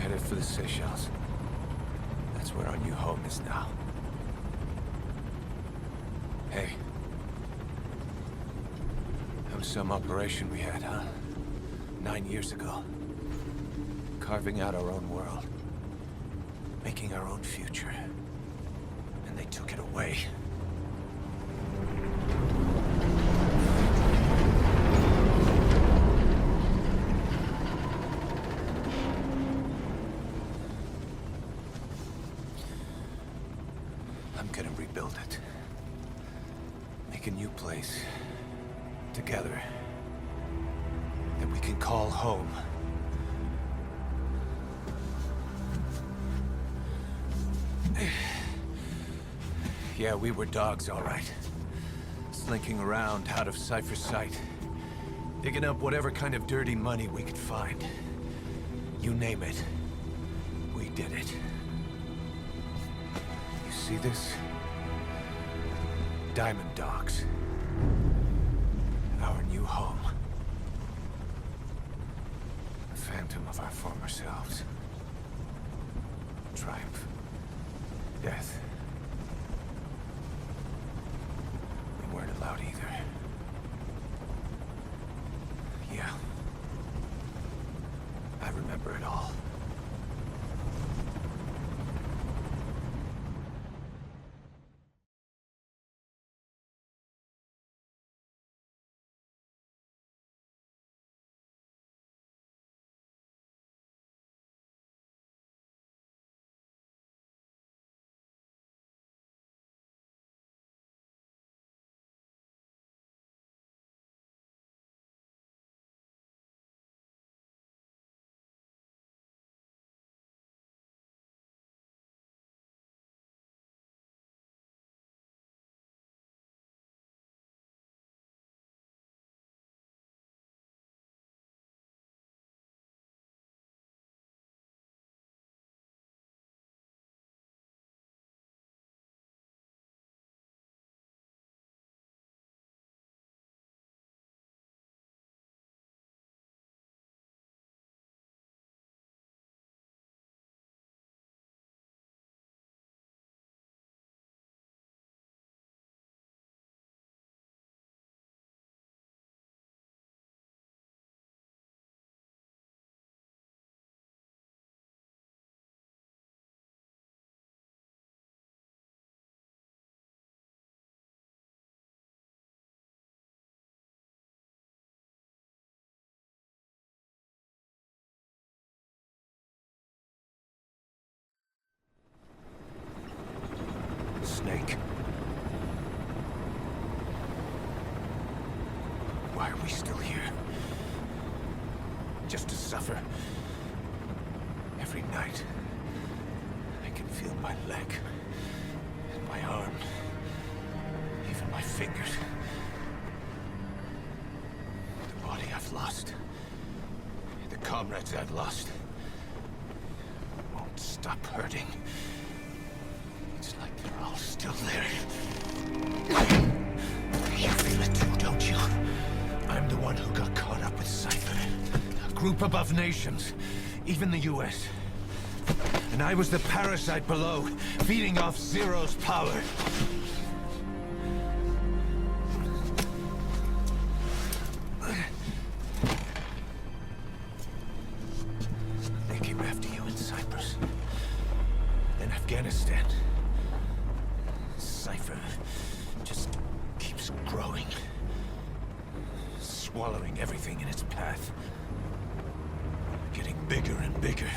headed for the Seychelles. That's where our new home is now. Hey. That was some operation we had, huh? 9 years ago. Carving out our own world. Making our own future. And they took it away. I'm gonna rebuild it. Make a new place. Together. That we can call home. Yeah, we were dogs, all right. Slinking around out of Cypher's sight. Digging up whatever kind of dirty money we could find. You name it. We did it. You see this? Diamond Dogs. Our new home. A phantom of our former selves. Triumph. Death. We weren't allowed either. Yeah. I remember it all. Snake. Why are we still here? Just to suffer. Every night, I can feel my leg, and my arm, even my fingers. The body I've lost, the comrades I've lost, won't stop hurting. It's like they're all still there. You feel it too, don't you? I'm the one who got caught up with Cypher. A group above nations, even the US. And I was the parasite below, feeding off Zero's power. They came after you in Cyprus. Then Afghanistan. Cypher just keeps growing. Swallowing everything in its path. Getting bigger and bigger.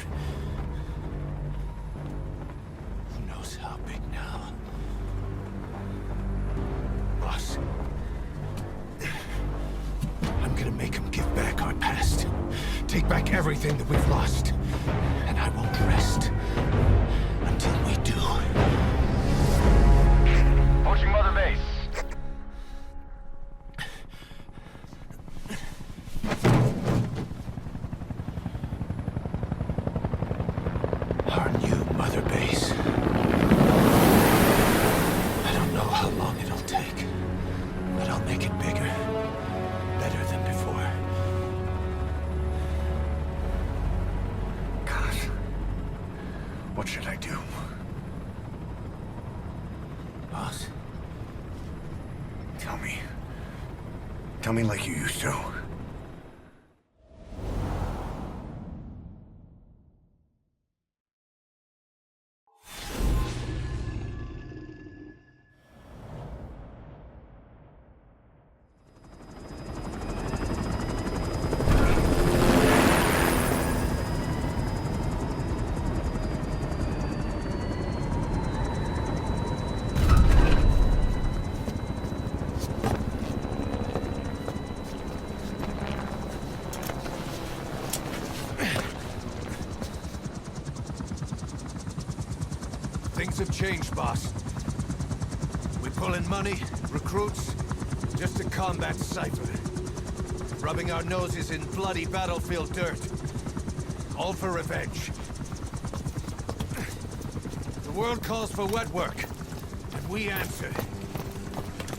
Who knows how big now? Boss. I'm gonna make him give back our past. Take back everything that we've lost. And I won't rest until we do. Approaching Mother Base. Our new Mother Base. I don't know how long it'll take, but I'll make it bigger. Better than before. God, What should I do? Boss? Tell me. Tell me like you used to. Things have changed, boss. We pull in money, recruits, just to combat Cypher. Rubbing our noses in bloody battlefield dirt. All for revenge. The world calls for wet work, and we answer.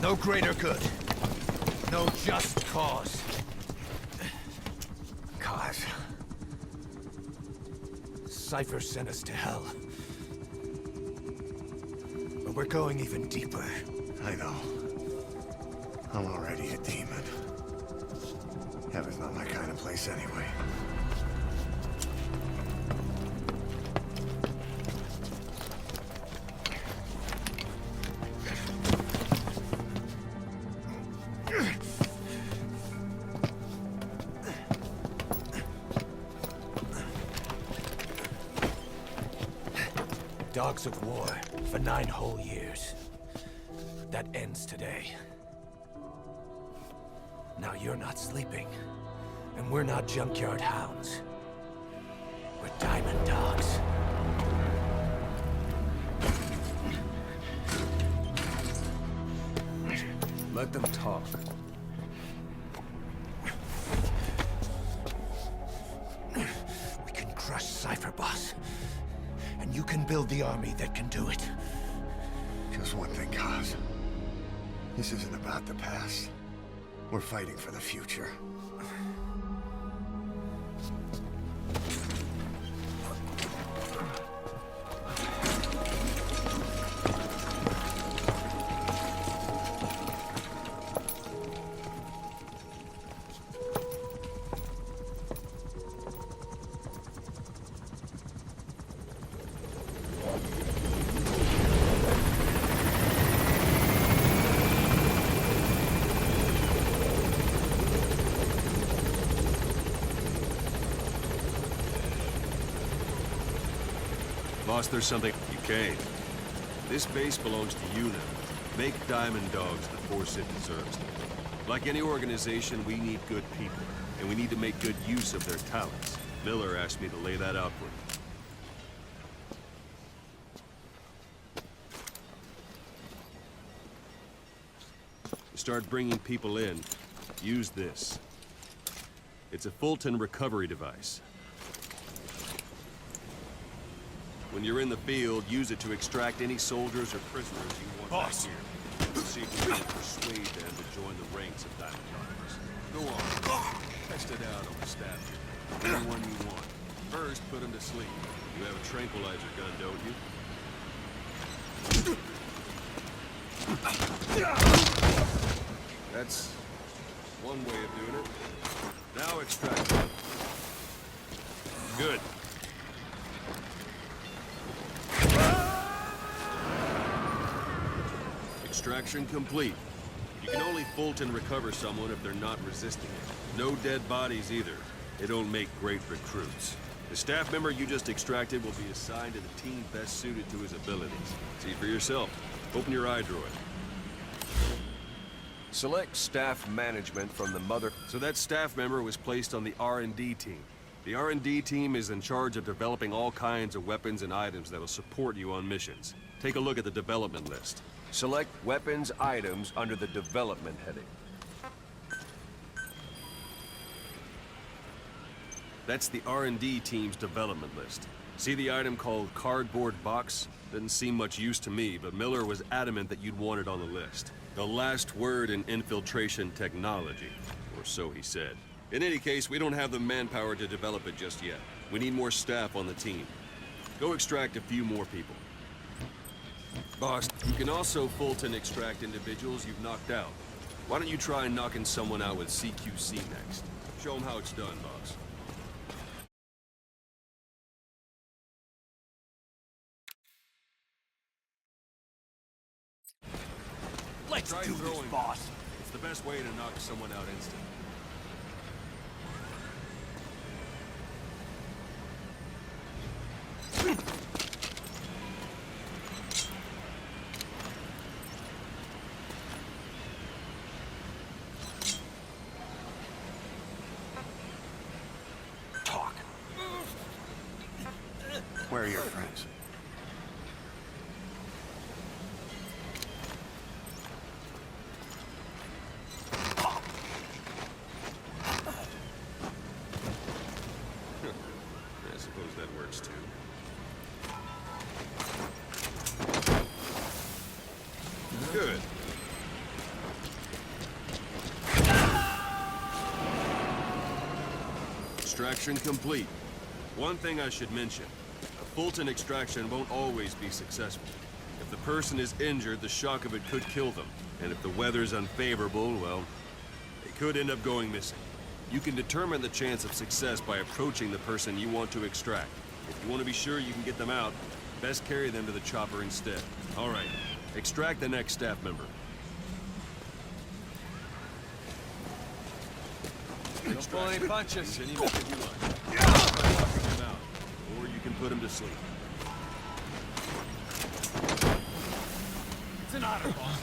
No greater good. No just cause. Cause? Cypher sent us to hell. But we're going even deeper. I know. I'm already a demon. Heaven's not my kind of place anyway. Dogs of war for 9 whole years. That ends today. Now you're not sleeping, and we're not junkyard hounds. We're diamond dogs. Let them talk. We can crush Cypher, boss. And you can build the army that can do it. Just one thing, Kaz. This isn't about the past. We're fighting for the future. Boss, there's something you can't. This base belongs to you now. Make Diamond Dogs the force it deserves. Like any organization, we need good people, and we need to make good use of their talents. Miller asked me to lay that out for you. To start bringing people in, use this. It's a Fulton recovery device. When you're in the field, use it to extract any soldiers or prisoners you want back here. See if you can persuade them to join the ranks of Diamond Dogs. Go on. Test it out on the staff here. Anyone you want. First, put them to sleep. You have a tranquilizer gun, don't you? That's one way of doing it. Now extract them. Good. Extraction complete. You can only Fulton recover someone if they're not resisting it. No dead bodies either. They don't make great recruits. The staff member you just extracted will be assigned to the team best suited to his abilities. See for yourself. Open your eye droid. Select staff management from the mother... So that staff member was placed on the R&D team. The R&D team is in charge of developing all kinds of weapons and items that'll support you on missions. Take a look at the development list. Select weapons items under the development heading. That's the R&D team's development list. See the item called cardboard box? Didn't seem much use to me, but Miller was adamant that you'd want it on the list. The last word in infiltration technology, or so he said. In any case, we don't have the manpower to develop it just yet. We need more staff on the team. Go extract a few more people. Boss, you can also Fulton extract individuals you've knocked out. Why don't you try knocking someone out with CQC next? Show them how it's done, boss. Let's Try do this, throwing, boss. It's the best way to knock someone out instantly. Talk. Where are your friends? I suppose that works too. Good. Extraction complete. One thing I should mention. A Fulton extraction won't always be successful. If the person is injured, the shock of it could kill them. And if the weather's unfavorable, well, they could end up going missing. You can determine the chance of success by approaching the person you want to extract. If you want to be sure you can get them out, best carry them to the chopper instead. All right, extract the next staff member. Don't pull any punches. Any method you like. By knocking him out, or you can put him to sleep. It's an honor, boss.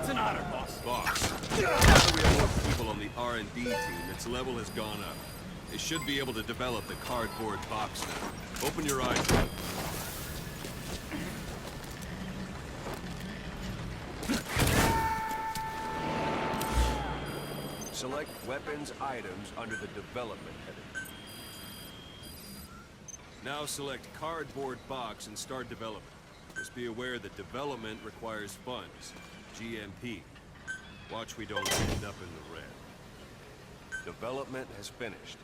It's an honor, boss. Boss, now that we have more people on the R&D team, its level has gone up. They should be able to develop the cardboard box now. Open your eyes. Select weapons items under the development heading. Now select cardboard box and start development. Just be aware that development requires funds. GMP. Watch we don't end up in the red. Development has finished.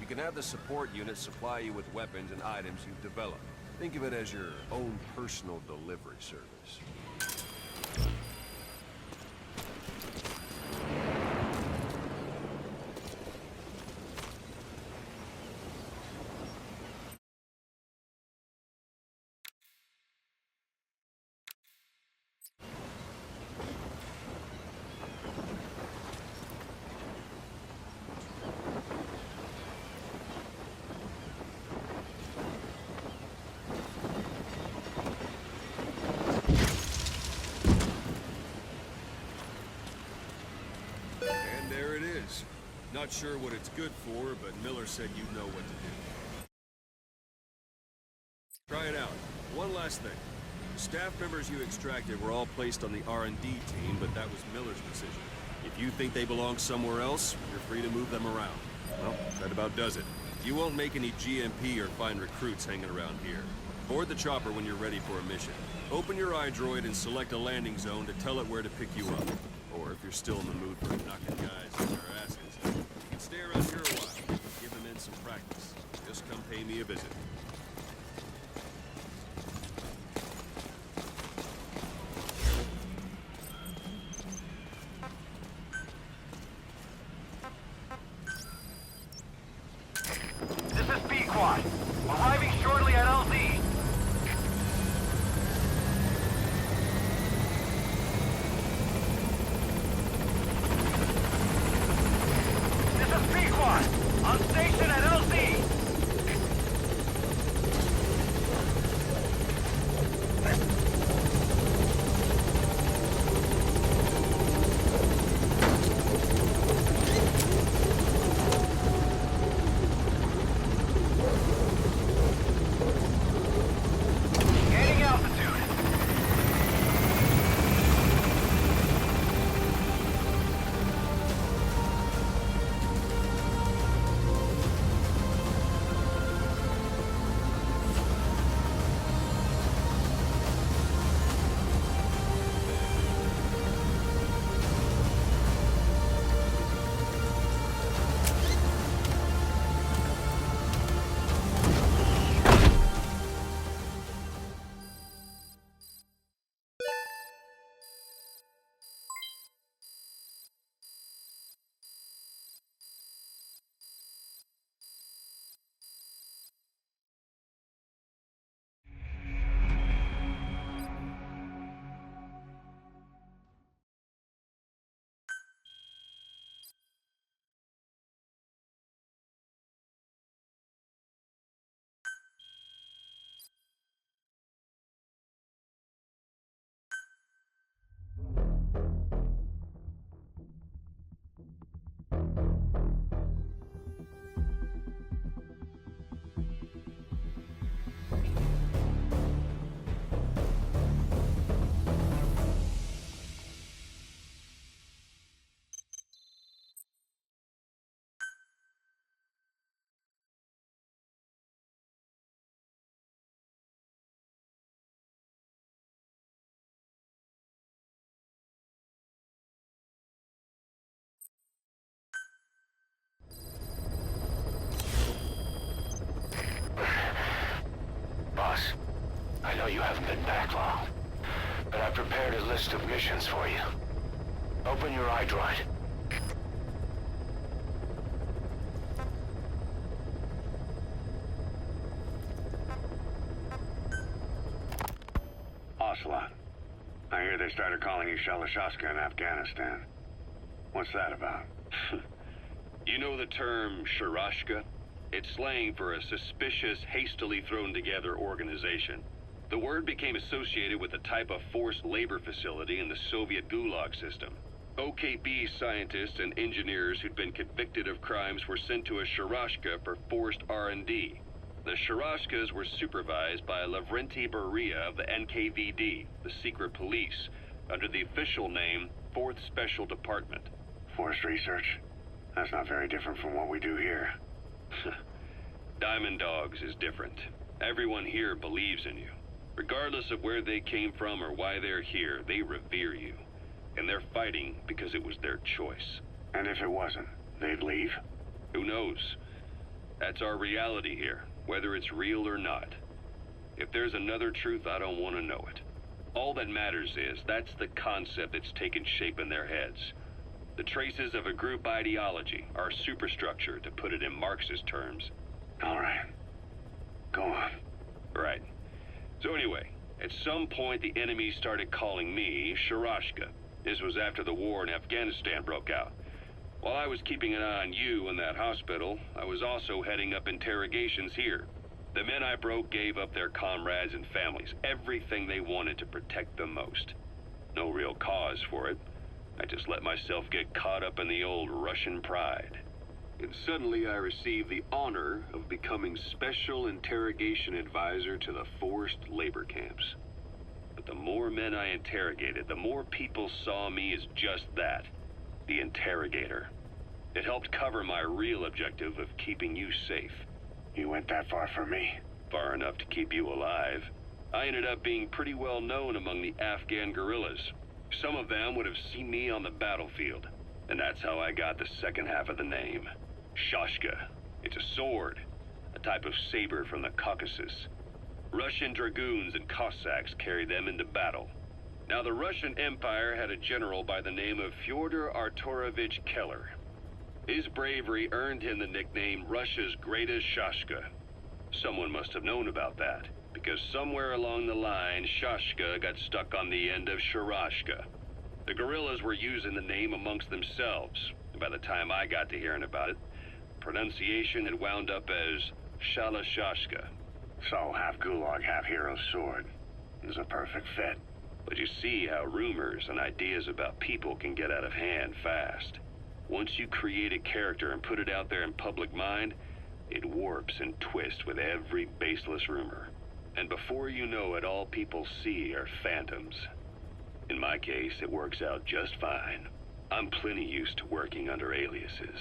You can have the support unit supply you with weapons and items you've developed. Think of it as your own personal delivery service. And there it is. Not sure what it's good for, but Miller said you know what to do. Try it out. One last thing. The staff members you extracted were all placed on the R&D team, but that was Miller's decision. If you think they belong somewhere else, you're free to move them around. Well, that about does it. You won't make any GMP or find recruits hanging around here. Board the chopper when you're ready for a mission. Open your iDroid and select a landing zone to tell it where to pick you up. Or if you're still in the mood for knocking guys on their asses, you can stay around here a while. Give them in some practice. Just come pay me a visit. This is B-Quad. Arriving shortly at LZ. This is B-Quad. On station at LZ. haven't been back long. But I've prepared a list of missions for you. Open your iDroid. Ocelot. I hear they started calling you Shalashaska in Afghanistan. What's that about? You know the term Sharashka? It's slang for a suspicious, hastily thrown together organization. The word became associated with a type of forced labor facility in the Soviet Gulag system. OKB scientists and engineers who'd been convicted of crimes were sent to a Sharashka for forced R&D. The Sharashkas were supervised by Lavrenti Beria of the NKVD, the secret police, under the official name 4th Special Department. Forced research? That's not very different from what we do here. Diamond Dogs is different. Everyone here believes in you. Regardless of where they came from or why they're here, they revere you. And they're fighting because it was their choice. And if it wasn't, they'd leave? Who knows? That's our reality here, whether it's real or not. If there's another truth, I don't want to know it. All that matters is that's the concept that's taken shape in their heads. The traces of a group ideology, our superstructure, to put it in Marxist terms. All right. Go on. Right. So anyway, at some point the enemy started calling me Sharashka. This was after the war in Afghanistan broke out. While I was keeping an eye on you in that hospital, I was also heading up interrogations here. The men I broke gave up their comrades and families, everything they wanted to protect them most. No real cause for it. I just let myself get caught up in the old Russian pride. And suddenly I received the honor of becoming Special Interrogation Advisor to the forced labor camps. But the more men I interrogated, the more people saw me as just that, the interrogator. It helped cover my real objective of keeping you safe. You went that far for me? Far enough to keep you alive. I ended up being pretty well known among the Afghan guerrillas. Some of them would have seen me on the battlefield, and that's how I got the second half of the name. Shashka. It's a sword, a type of saber from the Caucasus. Russian dragoons and Cossacks carried them into battle. Now, the Russian Empire had a general by the name of Fyodor Arturovich Keller. His bravery earned him the nickname Russia's Greatest Shashka. Someone must have known about that, because somewhere along the line, Shashka got stuck on the end of Sharashka. The guerrillas were using the name amongst themselves, and by the time I got to hearing about it, pronunciation had wound up as Shalashashka. So, half Gulag, half Hero Sword. It was a perfect fit. But you see how rumors and ideas about people can get out of hand fast. Once you create a character and put it out there in public mind, it warps and twists with every baseless rumor. And before you know it, all people see are phantoms. In my case, it works out just fine. I'm plenty used to working under aliases.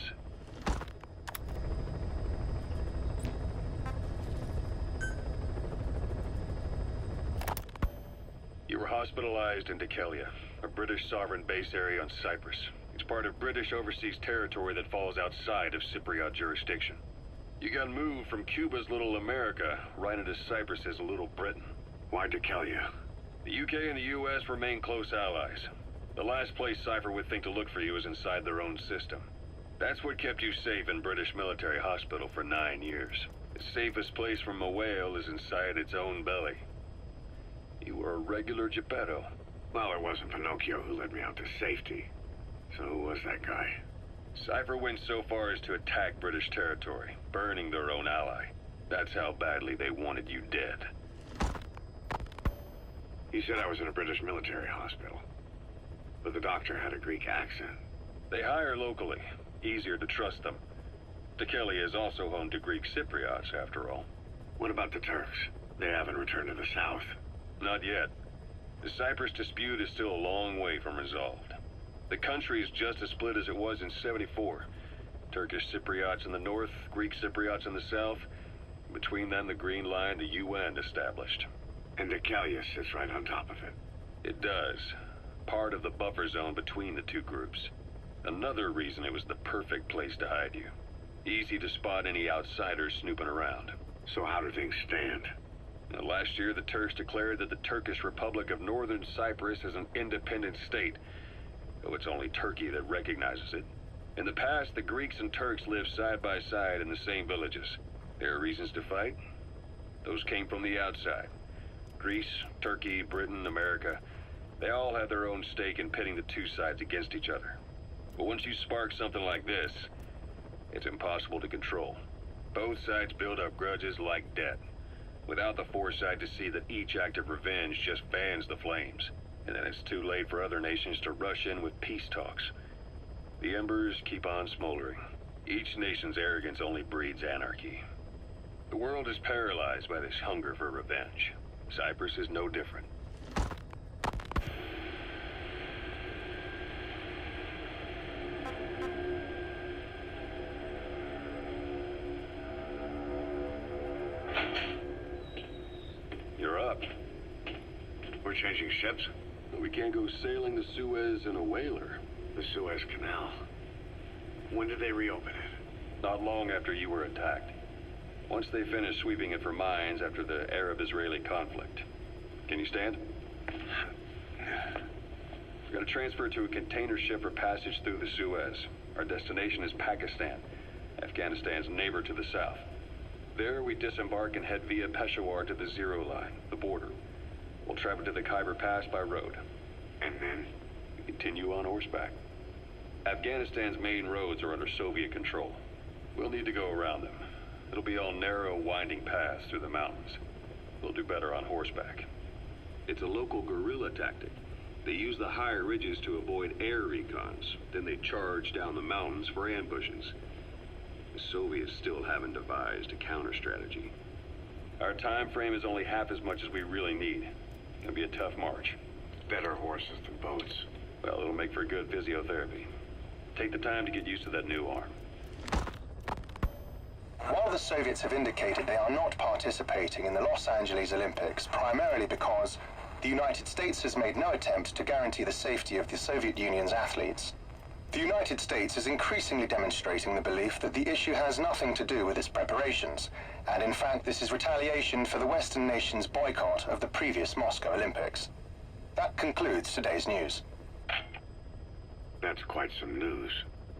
You were hospitalized in Dikelia, a British sovereign base area on Cyprus. It's part of British overseas territory that falls outside of Cypriot jurisdiction. You got moved from Cuba's Little America right into Cyprus's Little Britain. Why Dikelia? The UK and the US remain close allies. The last place Cypher would think to look for you is inside their own system. That's what kept you safe in British military hospital for 9 years. The safest place from a whale is inside its own belly. You were a regular Geppetto. Well, it wasn't Pinocchio who led me out to safety. So who was that guy? Cypher went so far as to attack British territory, burning their own ally. That's how badly they wanted you dead. He said I was in a British military hospital. But the doctor had a Greek accent. They hire locally. Easier to trust them. Dikelia is also home to Greek Cypriots, after all. What about the Turks? They haven't returned to the south. Not yet. The Cyprus dispute is still a long way from resolved. The country is just as split as it was in '74. Turkish Cypriots in the north, Greek Cypriots in the south. Between them, the Green Line, the UN established. And Dikelia sits right on top of it. It does. Part of the buffer zone between the two groups. Another reason it was the perfect place to hide you. Easy to spot any outsiders snooping around. So how do things stand? Last year, the Turks declared that the Turkish Republic of Northern Cyprus is an independent state, though it's only Turkey that recognizes it. In the past, the Greeks and Turks lived side by side in the same villages. There are reasons to fight. Those came from the outside. Greece, Turkey, Britain, America, they all have their own stake in pitting the two sides against each other. But once you spark something like this, it's impossible to control. Both sides build up grudges like debt, without the foresight to see that each act of revenge just fans the flames. And then it's too late for other nations to rush in with peace talks. The embers keep on smoldering. Each nation's arrogance only breeds anarchy. The world is paralyzed by this hunger for revenge. Cyprus is no different. You're up. We're changing ships? We can't go sailing the Suez in a whaler. The Suez Canal. When did they reopen it? Not long after you were attacked. Once they finished sweeping it for mines after the Arab-Israeli conflict. Can you stand? We're gonna transfer to a container ship for passage through the Suez. Our destination is Pakistan, Afghanistan's neighbor to the south. There we disembark and head via Peshawar to the Zero Line, the border. We'll travel to the Khyber Pass by road. And then? We continue on horseback. Afghanistan's main roads are under Soviet control. We'll need to go around them. It'll be all narrow, winding paths through the mountains. We'll do better on horseback. It's a local guerrilla tactic. They use the higher ridges to avoid air recons. Then they charge down the mountains for ambushes. The Soviets still haven't devised a counter-strategy. Our time frame is only half as much as we really need. It'll be a tough march. Better horses than boats. Well, it'll make for good physiotherapy. Take the time to get used to that new arm. While the Soviets have indicated they are not participating in the Los Angeles Olympics, primarily because the United States has made no attempt to guarantee the safety of the Soviet Union's athletes, the United States is increasingly demonstrating the belief that the issue has nothing to do with its preparations, and in fact this is retaliation for the Western nations' boycott of the previous Moscow Olympics. That concludes today's news. That's quite some news.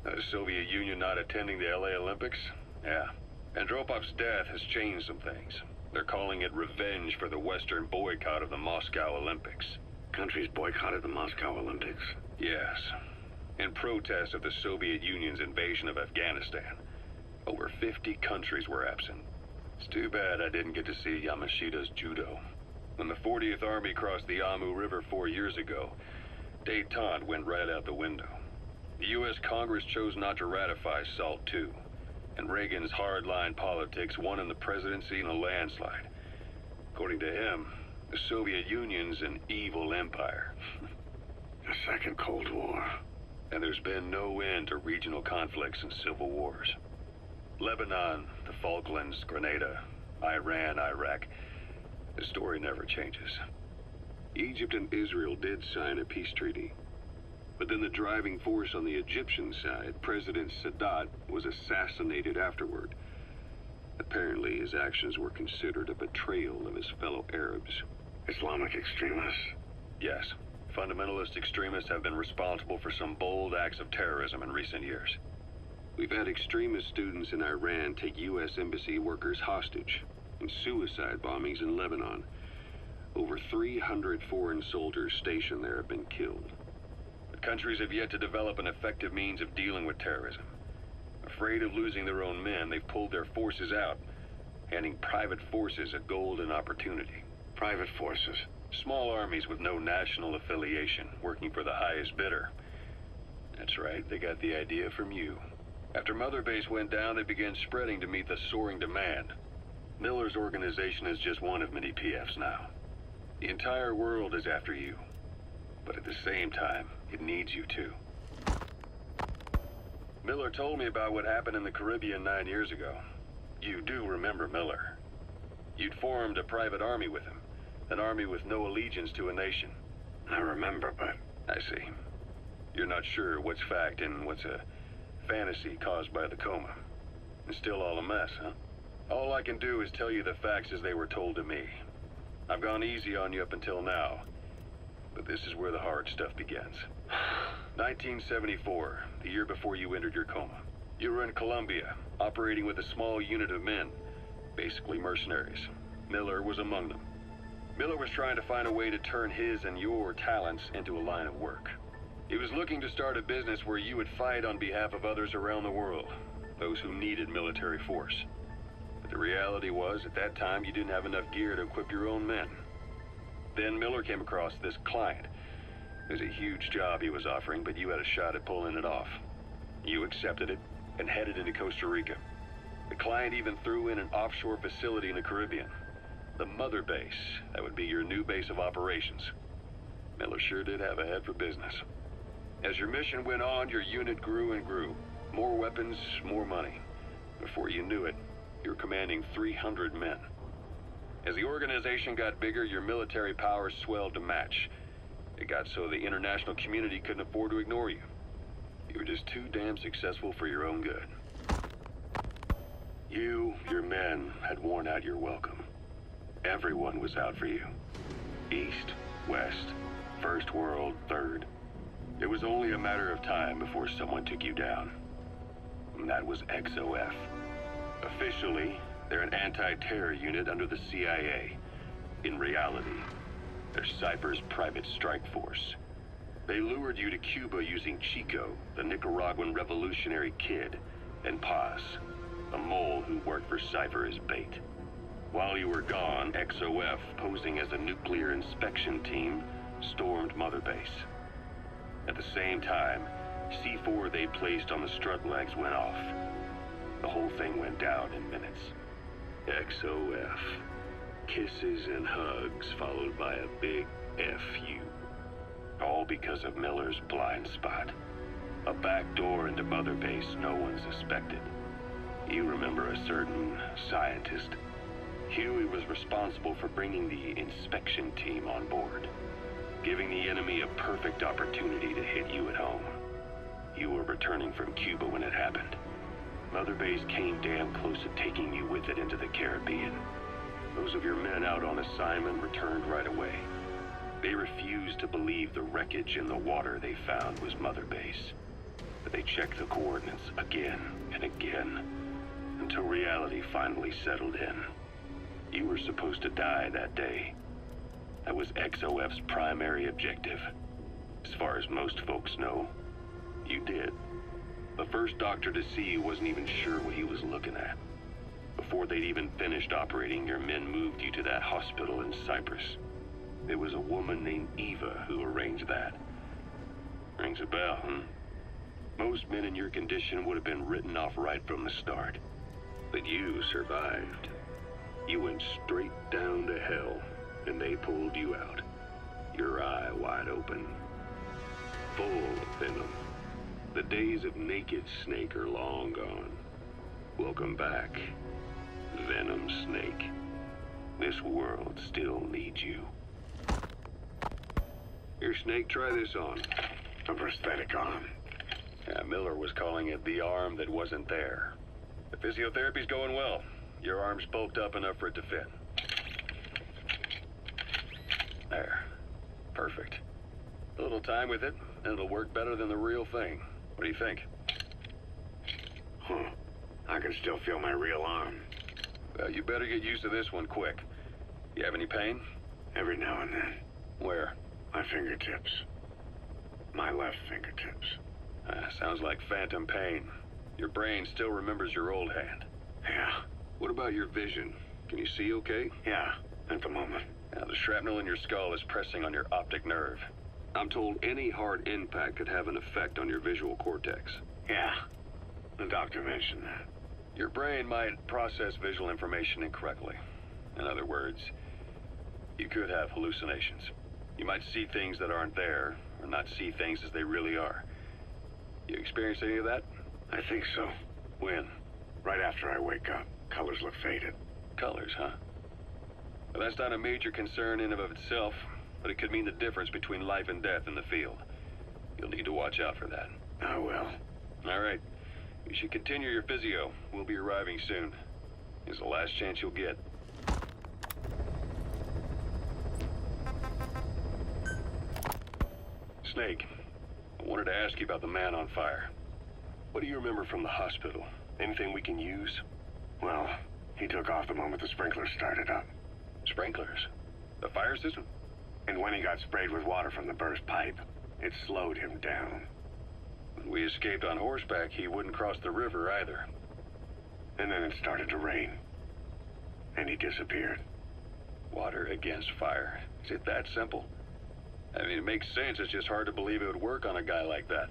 The Soviet Union not attending the LA Olympics? Yeah. Andropov's death has changed some things. They're calling it revenge for the Western boycott of the Moscow Olympics. Countries boycotted the Moscow Olympics? Yes. In protest of the Soviet Union's invasion of Afghanistan. Over 50 countries were absent. It's too bad I didn't get to see Yamashita's judo. When the 40th Army crossed the Amu River 4 years ago, détente went right out the window. The U.S. Congress chose not to ratify SALT II, and Reagan's hardline politics won him the presidency in a landslide. According to him, the Soviet Union's an evil empire. The Second Cold War. And there's been no end to regional conflicts and civil wars. Lebanon, the Falklands, Grenada, Iran, Iraq. The story never changes. Egypt and Israel did sign a peace treaty. But then the driving force on the Egyptian side, President Sadat, was assassinated afterward. Apparently his actions were considered a betrayal of his fellow Arabs. Islamic extremists? Yes. Fundamentalist extremists have been responsible for some bold acts of terrorism in recent years. We've had extremist students in Iran take U.S. embassy workers hostage, and suicide bombings in Lebanon. Over 300 foreign soldiers stationed there have been killed. But countries have yet to develop an effective means of dealing with terrorism. Afraid of losing their own men, they've pulled their forces out, handing private forces a golden opportunity. Private forces? Small armies with no national affiliation, working for the highest bidder. That's right, they got the idea from you. After Mother Base went down, they began spreading to meet the soaring demand. Miller's organization is just one of many PFs now. The entire world is after you. But at the same time, it needs you too. Miller told me about what happened in the Caribbean 9 years ago. You do remember Miller. You'd formed a private army with him. An army with no allegiance to a nation. I remember, but... I see. You're not sure what's fact and what's a fantasy caused by the coma. It's still all a mess, huh? All I can do is tell you the facts as they were told to me. I've gone easy on you up until now, but this is where the hard stuff begins. 1974, the year before you entered your coma. You were in Colombia, operating with a small unit of men, basically mercenaries. Miller was among them. Miller was trying to find a way to turn his and your talents into a line of work. He was looking to start a business where you would fight on behalf of others around the world, those who needed military force. But the reality was, at that time, you didn't have enough gear to equip your own men. Then Miller came across this client. It was a huge job he was offering, but you had a shot at pulling it off. You accepted it and headed into Costa Rica. The client even threw in an offshore facility in the Caribbean. The mother base, that would be your new base of operations. Miller sure did have a head for business. As your mission went on, your unit grew and grew. More weapons, more money. Before you knew it, you were commanding 300 men. As the organization got bigger, your military powers swelled to match. It got so the international community couldn't afford to ignore you. You were just too damn successful for your own good. You, your men, had worn out your welcome. Everyone was out for you. East, West, First World, Third. It was only a matter of time before someone took you down. And that was XOF. Officially, they're an anti-terror unit under the CIA. In reality, they're Cypher's private strike force. They lured you to Cuba using Chico, the Nicaraguan revolutionary kid, and Paz, a mole who worked for Cypher as bait. While you were gone, XOF, posing as a nuclear inspection team, stormed Mother Base. At the same time, C4 they placed on the strut legs went off. The whole thing went down in minutes. XOF. Kisses and hugs, followed by a big F you. All because of Miller's blind spot. A back door into Mother Base no one suspected. You remember a certain scientist. Huey was responsible for bringing the inspection team on board, giving the enemy a perfect opportunity to hit you at home. You were returning from Cuba when it happened. Mother Base came damn close to taking you with it into the Caribbean. Those of your men out on assignment returned right away. They refused to believe the wreckage in the water they found was Mother Base. But they checked the coordinates again and again, until reality finally settled in. You were supposed to die that day. That was XOF's primary objective. As far as most folks know, you did. The first doctor to see you wasn't even sure what he was looking at. Before they'd even finished operating, your men moved you to that hospital in Cyprus. It was a woman named Eva who arranged that. Rings a bell, huh? Most men in your condition would have been written off right from the start. But you survived. You went straight down to hell, and they pulled you out. Your eye wide open. Full of venom. The days of naked Snake are long gone. Welcome back, Venom Snake. This world still needs you. Here, Snake, try this on. A prosthetic arm. Yeah, Miller was calling it the arm that wasn't there. The physiotherapy's going well. Your arm's bulked up enough for it to fit. There. Perfect. A little time with it, and it'll work better than the real thing. What do you think? Huh. I can still feel my real arm. Well, you better get used to this one quick. You have any pain? Every now and then. Where? My fingertips. My left fingertips. Sounds like phantom pain. Your brain still remembers your old hand. Yeah. What about your vision? Can you see okay? Yeah, at the moment. Now, the shrapnel in your skull is pressing on your optic nerve. I'm told any hard impact could have an effect on your visual cortex. Yeah. The doctor mentioned that. Your brain might process visual information incorrectly. In other words, you could have hallucinations. You might see things that aren't there, or not see things as they really are. You experience any of that? I think so. When? Right after I wake up. Colors look faded. Colors, huh? Well, that's not a major concern in and of itself, but it could mean the difference between life and death in the field. You'll need to watch out for that. I will. All right. You should continue your physio. We'll be arriving soon. It's the last chance you'll get. Snake. I wanted to ask you about the man on fire. What do you remember from the hospital? Anything we can use? Well, he took off the moment the sprinklers started up. Sprinklers? The fire system? And when he got sprayed with water from the burst pipe, it slowed him down. When we escaped on horseback, he wouldn't cross the river either. And then it started to rain. And he disappeared. Water against fire. Is it that simple? I mean, it makes sense. It's just hard to believe it would work on a guy like that.